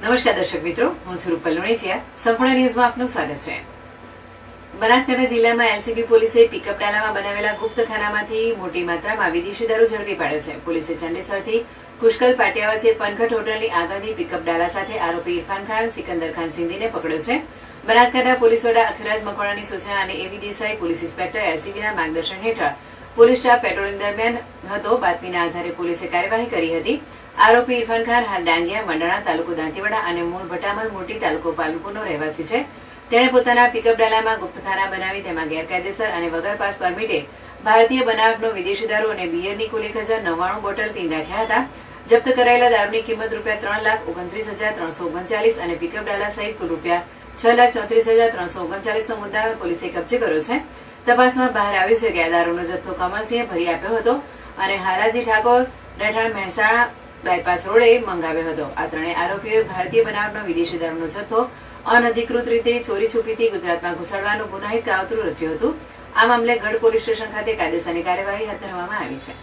નમસ્કાર દર્શક મિત્રો, હું છું રૂપલ લુણીચિયા. સંપૂર્ણ ન્યૂઝમાં આપનું સ્વાગત છે. બનાસકાંઠા જિલ્લામાં એલસીબી પોલીસે પિકઅપ ડાલામાં બનાવેલા ગુપ્તખાનામાંથી મોટી માત્રામાં વિદેશી દારૂ ઝડપી પાડ્યો છે. પોલીસે ચંડેસરથી પુષ્કલ પાટિયા વચ્ચે પનઘટ હોટલની આગળની પિકઅપ ડાલા સાથે આરોપી ઇરફાન ખાન સિકંદર ખાન સિંધીને પકડ્યો છે. બનાસકાંઠા પોલીસ વડા અખિરાજ મકવાણાની સૂચના અને એવી દેસાઈ પોલીસ ઇન્સ્પેક્ટર એલસીબીના માર્ગદર્શન હેઠળ પોલીસ સ્ટાફ પેટ્રોલિંગ દરમિયાન હતો. બાતમીના આધારે પોલીસે કાર્યવાહી કરી હતી. આરોપી ઇરફાન ખાન હાલ ડાંગિયા, મંડાણા, તાલુકો દાંતીવાડા અને મૂળ ભટામલ મોટી તાલુકો પાલનપુરનો રહેવાસી છે. તેણે પોતાના પિકઅપ ડાલામાં ગુપ્તખાના બનાવી તેમાં ગેરકાયદેસર અને વગર પાસ પરમિટે ભારતીય બનાવટનો વિદેશી દારૂ અને બિયરની કુલ 1099 બોટલ ટીન રાખ્યા હતા. જપ્ત કરાયેલા દારૂની કિંમત ₹3,29,339 અને પિકઅપ ડાલા સહિત કુલ ₹6,34,339નો મુદ્દામાલ પોલીસે કબજે કર્યો છે. તપાસમાં બહાર આવ્યું છે કે આ દારૂનો જથ્થો કમલસિંહે ભરી આપ્યો હતો અને હાલાજી ઠાકોર રહેઠાણ મહેસાણા બાયપાસ રોડે મંગાવ્યો હતો. આ ત્રણેય આરોપીઓએ ભારતીય બનાવટનો વિદેશી દારૂનો જથ્થો અનધિકૃત રીતે ચોરી છુપીથી ગુજરાતમાં ઘુસાડવાનું ગુનાહિત કાવતરું રચ્યું હતું. આ મામલે ગઢ પોલીસ સ્ટેશન ખાતે કાયદેસરની કાર્યવાહી હાથ ધરવામાં આવી છે.